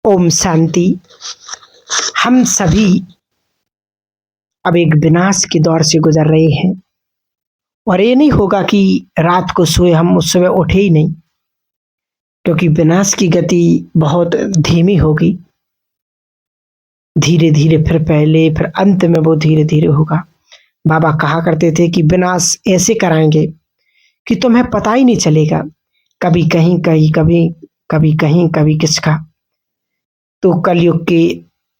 ओम शांति। हम सभी अब एक विनाश के दौर से गुजर रहे हैं और ये नहीं होगा कि रात को सोए हम उस समय उठे ही नहीं, क्योंकि विनाश की गति बहुत धीमी होगी। धीरे धीरे फिर पहले फिर अंत में वो धीरे धीरे होगा। बाबा कहा करते थे कि विनाश ऐसे कराएंगे कि तुम्हें पता ही नहीं चलेगा, कभी कहीं कहीं कभी कहीं कभी किसका। तो कलयुग के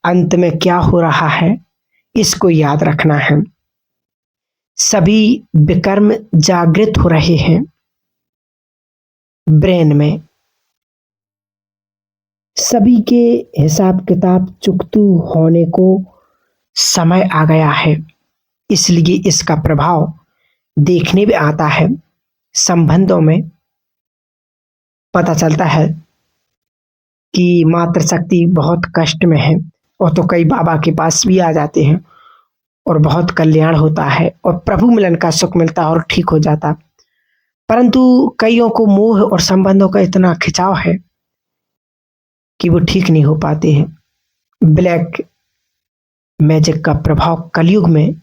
अंत में क्या हो रहा है इसको याद रखना है। सभी विकर्म जागृत हो रहे हैं ब्रेन में, सभी के हिसाब किताब चुकतू होने को समय आ गया है। इसलिए इसका प्रभाव देखने में आता है। संबंधों में पता चलता है कि मातृशक्ति बहुत कष्ट में है, और तो कई बाबा के पास भी आ जाते हैं और बहुत कल्याण होता है और प्रभु मिलन का सुख मिलता है और ठीक हो जाता। परंतु कईयों को मोह और संबंधों का इतना खिंचाव है कि वो ठीक नहीं हो पाते हैं। ब्लैक मैजिक का प्रभाव कलयुग में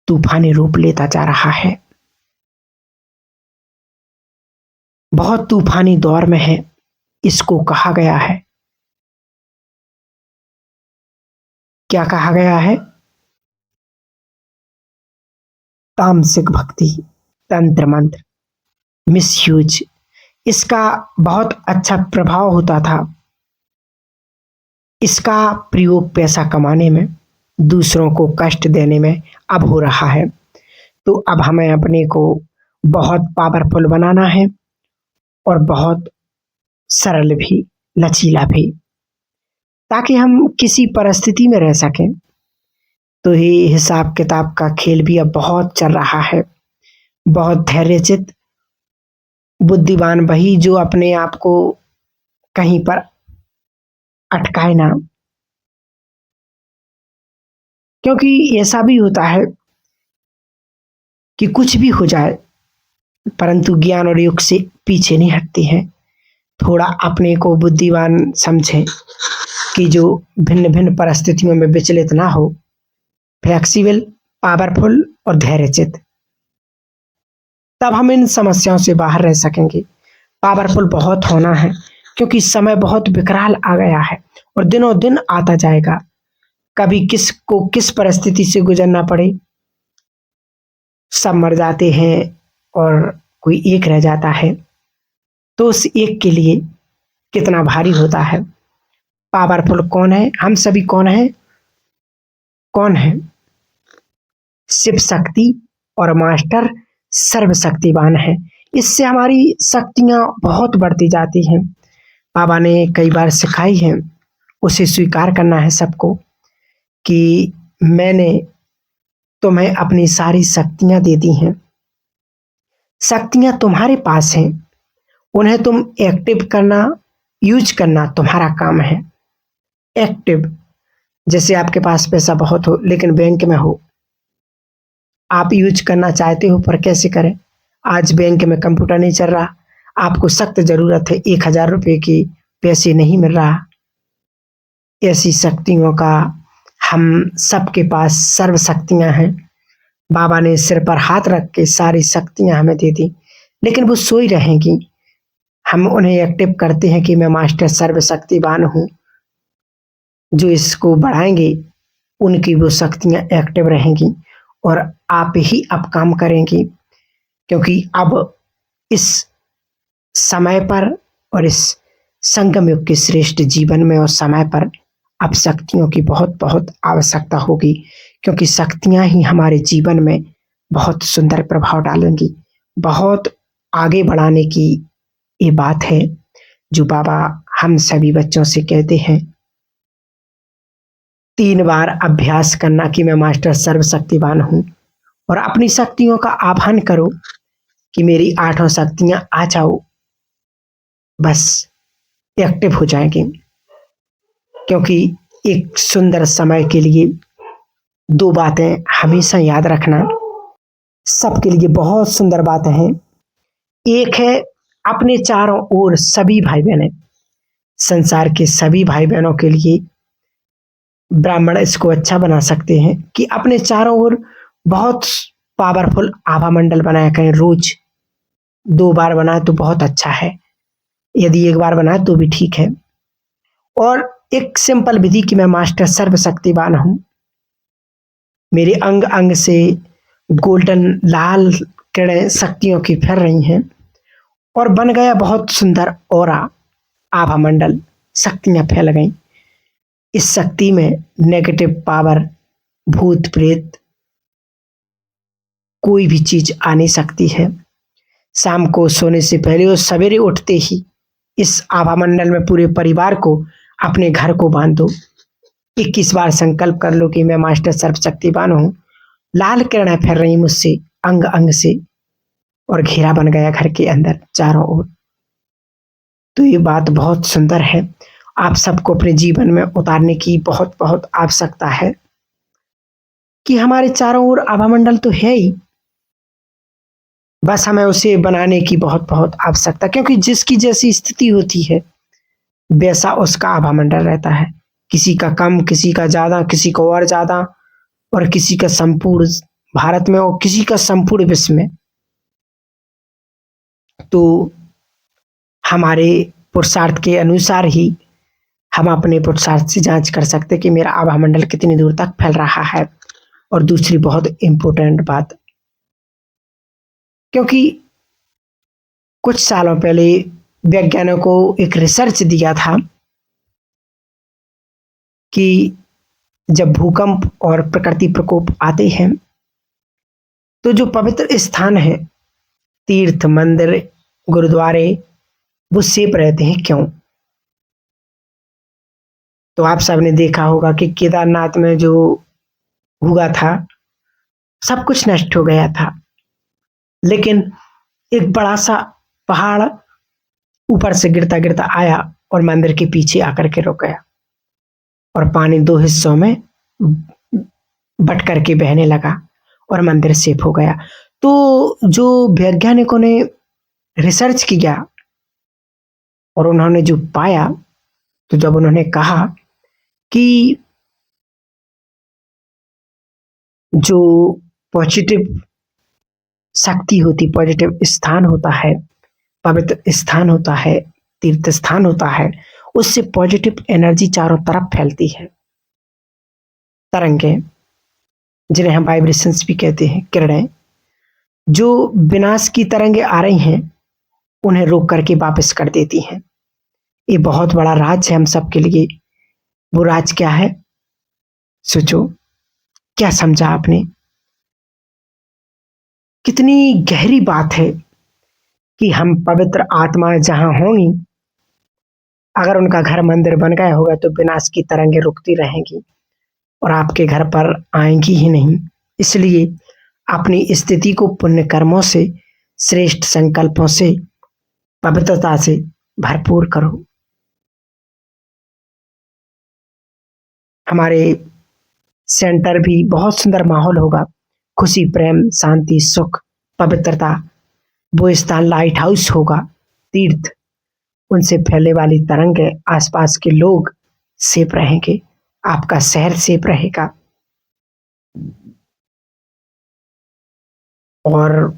तूफानी रूप लेता जा रहा है। बहुत तूफानी दौर में है। इसको कहा गया है, क्या कहा गया है? तामसिक भक्ति, तंत्र मंत्र, मिसयूज। इसका बहुत अच्छा प्रभाव होता था। इसका प्रयोग पैसा कमाने में, दूसरों को कष्ट देने में अब हो रहा है। तो अब हमें अपने को बहुत पावरफुल बनाना है और बहुत सरल भी, लचीला भी, ताकि हम किसी परिस्थिति में रह सकें। तो ये हिसाब किताब का खेल भी अब बहुत चल रहा है। बहुत धैर्यचित बुद्धिमान वही जो अपने आप को कहीं पर अटकाए ना, क्योंकि ऐसा भी होता है कि कुछ भी हो जाए परंतु ज्ञान और युग से पीछे नहीं हटती हैं। थोड़ा अपने को बुद्धिमान समझे कि जो भिन्न भिन्न परिस्थितियों में विचलित ना हो, फ्लेक्सिबल, पावरफुल और धैर्यचित, तब हम इन समस्याओं से बाहर रह सकेंगे। पावरफुल बहुत होना है, क्योंकि समय बहुत विकराल आ गया है और दिनों दिन आता जाएगा। कभी किसको किस परिस्थिति से गुजरना पड़े, सब मर जाते हैं और कोई एक रह जाता है, तो उस एक के लिए कितना भारी होता है। पावरफुल कौन है? हम सभी कौन है? कौन है? शिव शक्ति और मास्टर सर्वशक्तिवान है। इससे हमारी शक्तियां बहुत बढ़ती जाती हैं। बाबा ने कई बार सिखाई है, उसे स्वीकार करना है सबको कि मैंने तुम्हें अपनी सारी शक्तियां दे दी हैं। शक्तियां तुम्हारे पास हैं, उन्हें तुम एक्टिव करना, यूज करना तुम्हारा काम है। एक्टिव, जैसे आपके पास पैसा बहुत हो लेकिन बैंक में हो, आप यूज करना चाहते हो पर कैसे करें? आज बैंक में कंप्यूटर नहीं चल रहा, आपको सख्त जरूरत है 1000 रुपये की, पैसे नहीं मिल रहा। ऐसी शक्तियों का हम सबके पास सर्व शक्तियां हैं। बाबा ने सिर पर हाथ रख के सारी शक्तियां हमें दे दी, लेकिन वो सोई रहेंगी। हम उन्हें एक्टिव करते हैं कि मैं मास्टर सर्वशक्तिवान हूँ। जो इसको बढ़ाएंगे उनकी वो शक्तियां एक्टिव रहेंगी और आप ही अब काम करेंगी, क्योंकि अब इस समय पर और इस संगम युग के श्रेष्ठ जीवन में और समय पर अब शक्तियों की बहुत बहुत आवश्यकता होगी, क्योंकि शक्तियां ही हमारे जीवन में बहुत सुंदर प्रभाव डालेंगी। बहुत आगे बढ़ाने की ये बात है जो बाबा हम सभी बच्चों से कहते हैं। 3 बार अभ्यास करना कि मैं मास्टर सर्वशक्तिवान हूं, और अपनी शक्तियों का आह्वान करो कि मेरी 8 शक्तियां आ जाओ, बस एक्टिव हो जाएंगे। क्योंकि एक सुंदर समय के लिए 2 बातें हमेशा याद रखना, सबके लिए बहुत सुंदर बातें हैं। एक है अपने चारों ओर सभी भाई बहनें, संसार के सभी भाई बहनों के लिए ब्राह्मण इसको अच्छा बना सकते हैं कि अपने चारों ओर बहुत पावरफुल आभा मंडल बनाया करें। रोज 2 बार बनाए तो बहुत अच्छा है, यदि 1 बार बनाए तो भी ठीक है। और एक सिंपल विधि कि मैं मास्टर सर्वशक्तिवान हूं, मेरे अंग अंग से गोल्डन लाल किरणें शक्तियों की फैल रही हैं और बन गया बहुत सुंदर ऑरा, आभा मंडल, शक्तियां फैल गई। इस शक्ति में नेगेटिव पावर, भूत प्रेत, कोई भी चीज आ नहीं सकती है। शाम को सोने से पहले और सवेरे उठते ही इस आभा मंडल में पूरे परिवार को, अपने घर को बांध दो। 21 बार संकल्प कर लो कि मैं मास्टर सर्वशक्तिवान हूं, लाल किरणें फैल रही मुझसे अंग अंग से और घेरा बन गया घर के अंदर चारों ओर। तो ये बात बहुत सुंदर है, आप सबको अपने जीवन में उतारने की बहुत बहुत आवश्यकता है कि हमारे चारों ओर आभामंडल तो है ही, बस हमें उसे बनाने की बहुत बहुत आवश्यकता, क्योंकि जिसकी जैसी स्थिति होती है वैसा उसका आभामंडल रहता है। किसी का कम, किसी का ज्यादा, किसी को और ज्यादा, और किसी का संपूर्ण भारत में और किसी का संपूर्ण विश्व में। तो हमारे पुरुषार्थ के अनुसार ही हम अपने पुरुषार्थ से जांच कर सकते कि मेरा आभा मंडल कितनी दूर तक फैल रहा है। और दूसरी बहुत इंपॉर्टेंट बात, क्योंकि कुछ सालों पहले वैज्ञानिकों को एक रिसर्च दिया था कि जब भूकंप और प्रकृति प्रकोप आते हैं तो जो पवित्र स्थान है, तीर्थ, मंदिर, गुरुद्वारे, वो सेफ रहते हैं। क्यों? तो आप सबने देखा होगा कि केदारनाथ में जो हुआ था, सब कुछ नष्ट हो गया था, लेकिन एक बड़ा सा पहाड़ ऊपर से गिरता गिरता आया और मंदिर के पीछे आकर के रुक गया और पानी 2 हिस्सों में बट करके बहने लगा और मंदिर सेफ हो गया। तो जो वैज्ञानिकों ने रिसर्च किया और उन्होंने जो पाया, तो जब उन्होंने कहा कि जो पॉजिटिव शक्ति होती, पॉजिटिव स्थान होता है, पवित्र स्थान होता है, तीर्थ स्थान होता है, उससे पॉजिटिव एनर्जी चारों तरफ फैलती है। तरंगे, जिन्हें हम वाइब्रेशंस भी कहते हैं, किरणें, जो विनाश की तरंगे आ रही हैं उन्हें रोक करके वापस कर देती हैं। ये बहुत बड़ा राज है हम सबके लिए। वो राज क्या है? सोचो, क्या समझा आपने? कितनी गहरी बात है कि हम पवित्र आत्माएं जहां होंगी, अगर उनका घर मंदिर बन गया होगा तो विनाश की तरंगे रुकती रहेंगी और आपके घर पर आएंगी ही नहीं। इसलिए अपनी स्थिति को पुण्य कर्मों से, श्रेष्ठ संकल्पों से, पवित्रता से भरपूर करो। हमारे सेंटर भी बहुत सुंदर माहौल होगा, खुशी, प्रेम, शांति, सुख, पवित्रता। वो स्थान लाइट हाउस होगा, तीर्थ, उनसे फैलने वाली तरंगे, आसपास के लोग सेफ रहेंगे, आपका शहर सेफ रहेगा। और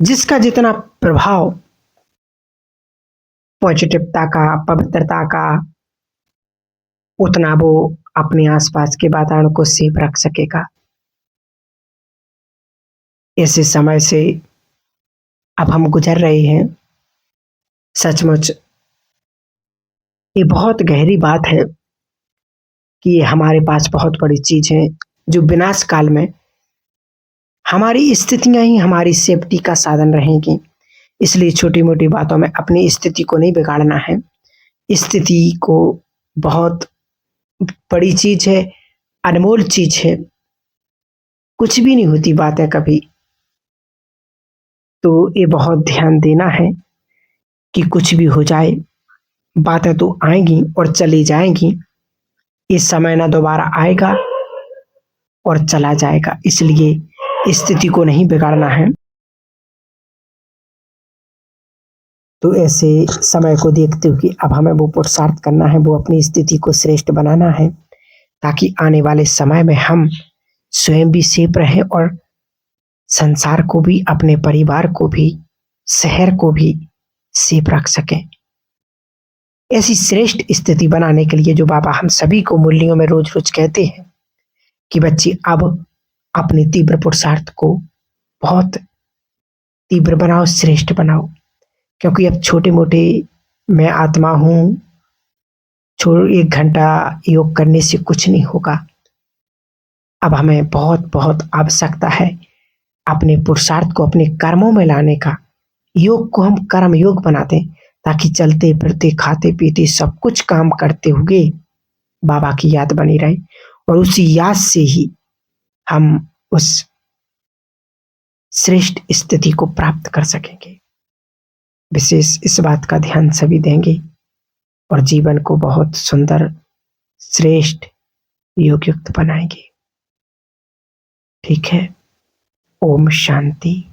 जिसका जितना प्रभाव पॉजिटिवता का, पवित्रता का, उतना वो अपने आसपास के वातावरण को सेफ रख सकेगा। ऐसे समय से अब हम गुजर रहे हैं। सचमुच ये बहुत गहरी बात है कि ये हमारे पास बहुत बड़ी चीज है, जो विनाश काल में हमारी स्थितियां ही हमारी सेफ्टी का साधन रहेंगी। इसलिए छोटी मोटी बातों में अपनी स्थिति को नहीं बिगाड़ना है। स्थिति को बहुत बड़ी चीज है, अनमोल चीज है, कुछ भी नहीं होती बातें कभी। तो ये बहुत ध्यान देना है कि कुछ भी हो जाए, बातें तो आएंगी और चली जाएंगी, इस समय ना दोबारा आएगा और चला जाएगा। इसलिए स्थिति को नहीं बिगाड़ना है। तो ऐसे समय को देखते हुए अब हमें वो पुरुषार्थ करना है, वो अपनी स्थिति को श्रेष्ठ बनाना है, ताकि आने वाले समय में हम स्वयं भी सेफ रहें और संसार को भी, अपने परिवार को भी, शहर को भी सेफ रख सकें। ऐसी श्रेष्ठ स्थिति बनाने के लिए जो बाबा हम सभी को मुरलियों में रोज रोज कहते हैं कि बच्चे अब अपने तीव्र पुरुषार्थ को बहुत तीव्र बनाओ, श्रेष्ठ बनाओ, क्योंकि अब छोटे मोटे मैं आत्मा हूं, छोड़ 1 घंटा योग करने से कुछ नहीं होगा। अब हमें बहुत बहुत आवश्यकता है अपने पुरुषार्थ को अपने कर्मों में लाने का। योग को हम कर्म योग बना दें, ताकि चलते फिरते खाते पीते सब कुछ काम करते हुए बाबा की याद बनी रहे, और उसी याद से ही हम उस श्रेष्ठ स्थिति को प्राप्त कर सकेंगे। विशेष इस बात का ध्यान सभी देंगे और जीवन को बहुत सुंदर, श्रेष्ठ, योग युक्त बनाएंगे। ठीक है। ओम शांति।